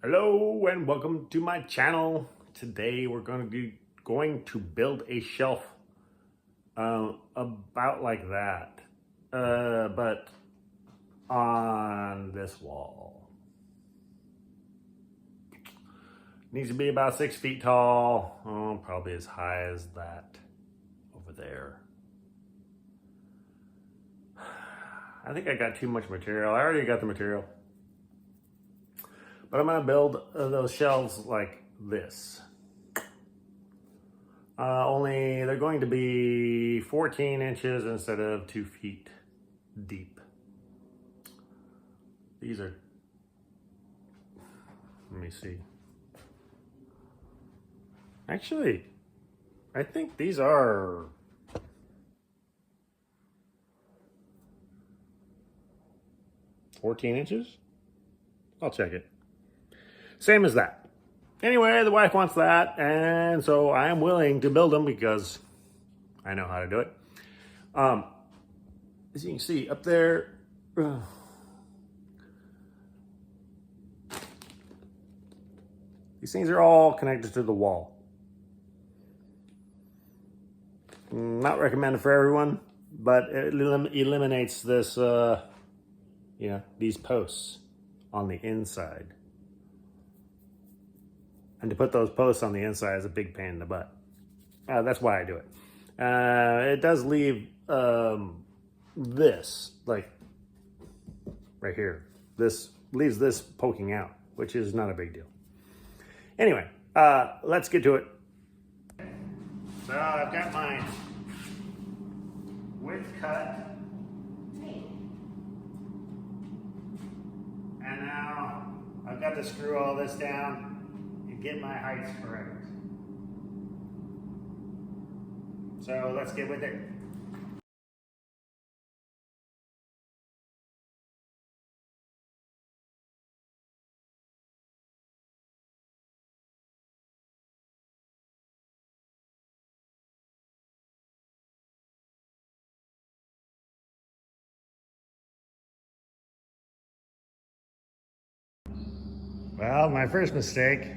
Hello and welcome to my channel. Today we're going to build a shelf about like that, but on this wall. Needs to be about 6 feet tall, probably as high as that over there. I think I got too much material. I already got the material. But I'm going to build those shelves like this. Only they're going to be 14 inches instead of 2 feet deep. These are, let me see. Actually, I think these are 14 inches. I'll check it. Same as that. Anyway, the wife wants that, and so I am willing to build them because I know how to do it. As you can see up there, these things are all connected to the wall. Not recommended for everyone, but it eliminates this, these posts on the inside. And to put those posts on the inside is a big pain in the butt. That's why I do it. It does leave this, like right here. This leaves this poking out, which is not a big deal. Anyway, let's get to it. So I've got my width cut. And now I've got to screw all this down and get my heights correct. So let's get with it. Well, my first mistake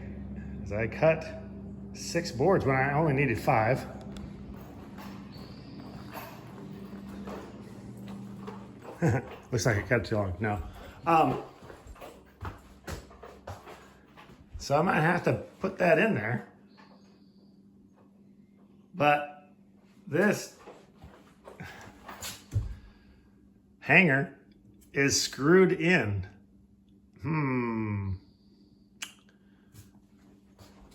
is I cut 6 boards when I only needed 5. Looks like I cut too long. No. So I might have to put that in there. But this hanger is screwed in.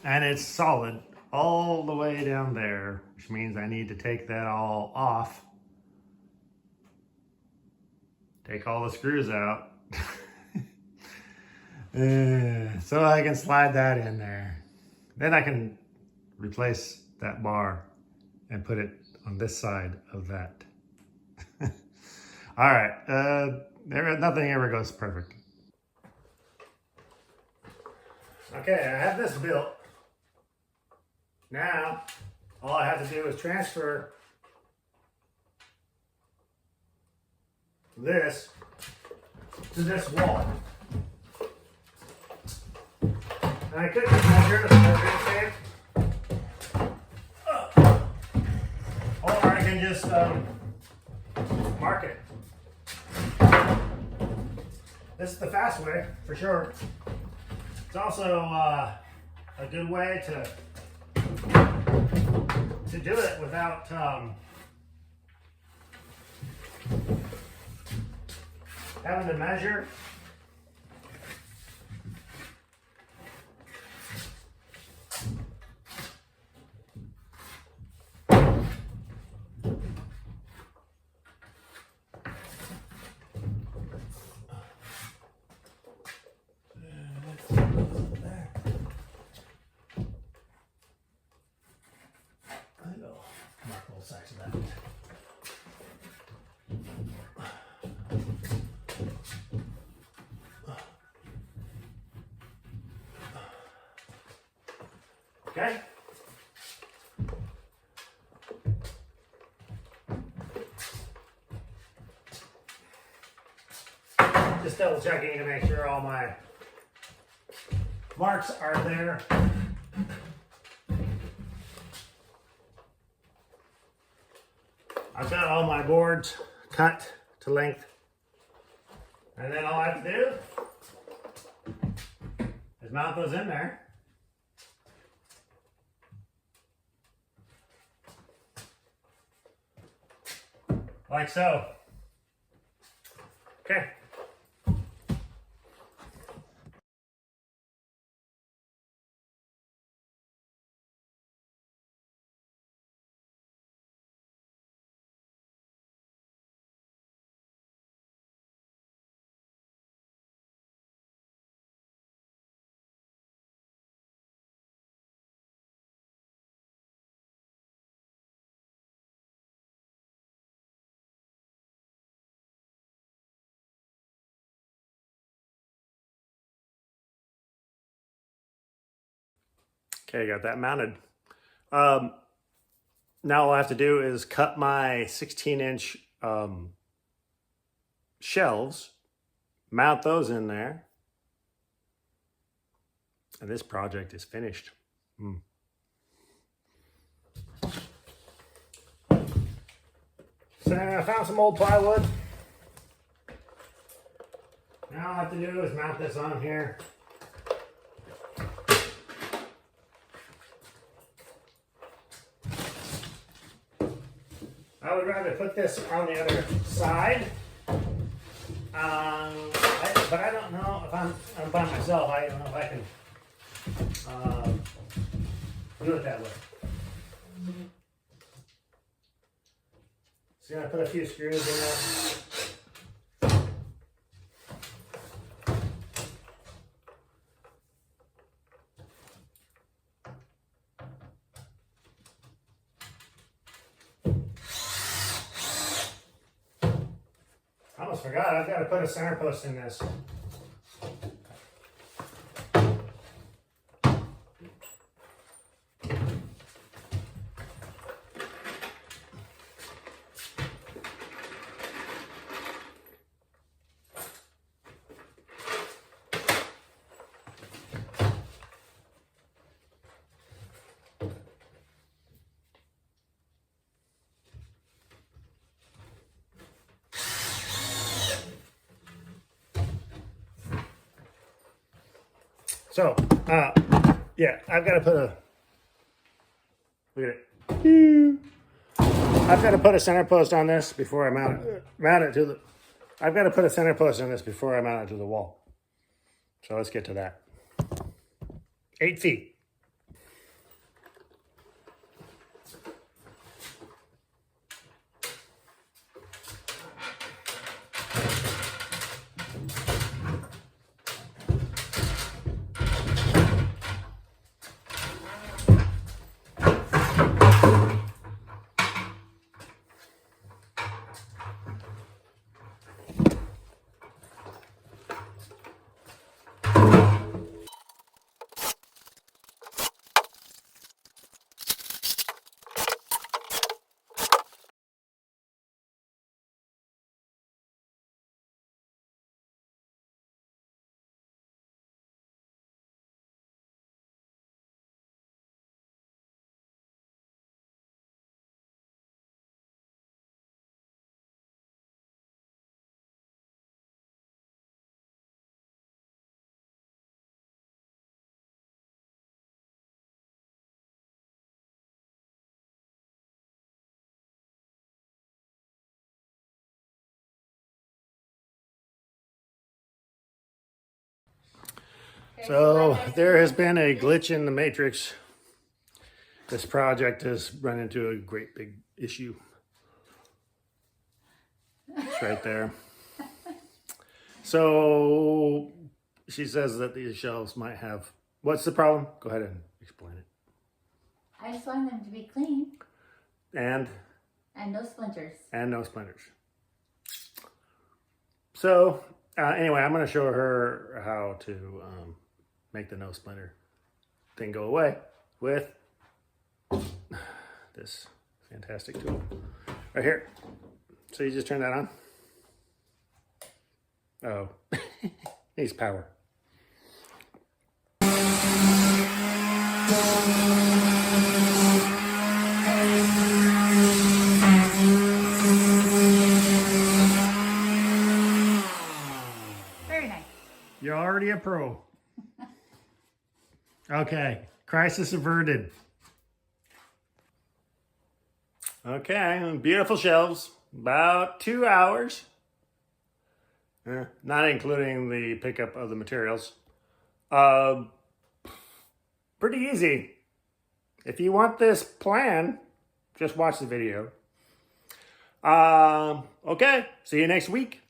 And it's solid all the way down there, which means I need to take that all off. Take all the screws out. So I can slide that in there. Then I can replace that bar and put it on this side of that. All right, nothing ever goes perfect. Okay, I have this built. Now, all I have to do is transfer this to this wall. And I could just measure the or I can just mark it. This is the fast way, for sure. It's also a good way to do it without having to measure. Size of that. Okay. Just double checking to make sure all my marks are there. I've got all my boards cut to length. And then all I have to do is mount those in there. Like so. Okay. Okay, got that mounted. Now all I have to do is cut my 16-inch shelves, mount those in there, and this project is finished. So I found some old plywood. Now all I have to do is mount this on here. I would rather put this on the other side, but I don't know if I'm by myself. I don't know if I can do it that way. So I'm gonna put a few screws in there. I almost forgot, I've got to put a center post in this. So, yeah, I've got to put a, look at it. I've got to put a center post on this before I mount it to the, I've got to put a center post on this before I mount it to the wall. So let's get to that. 8 feet. So there has been a glitch in the matrix. This project has run into a great big issue. It's right there. So she says that these shelves might have, what's the problem? Go ahead and explain it. I just want them to be clean. And no splinters. And no splinters. So anyway, I'm going to show her how to make the no splinter thing go away with this fantastic tool right here. So you just turn that on. Oh, needs power. You're already a pro. Okay, crisis averted. Okay, beautiful shelves. About 2 hours. Not including the pickup of the materials. Pretty easy. If you want this plan, just watch the video. Okay, see you next week.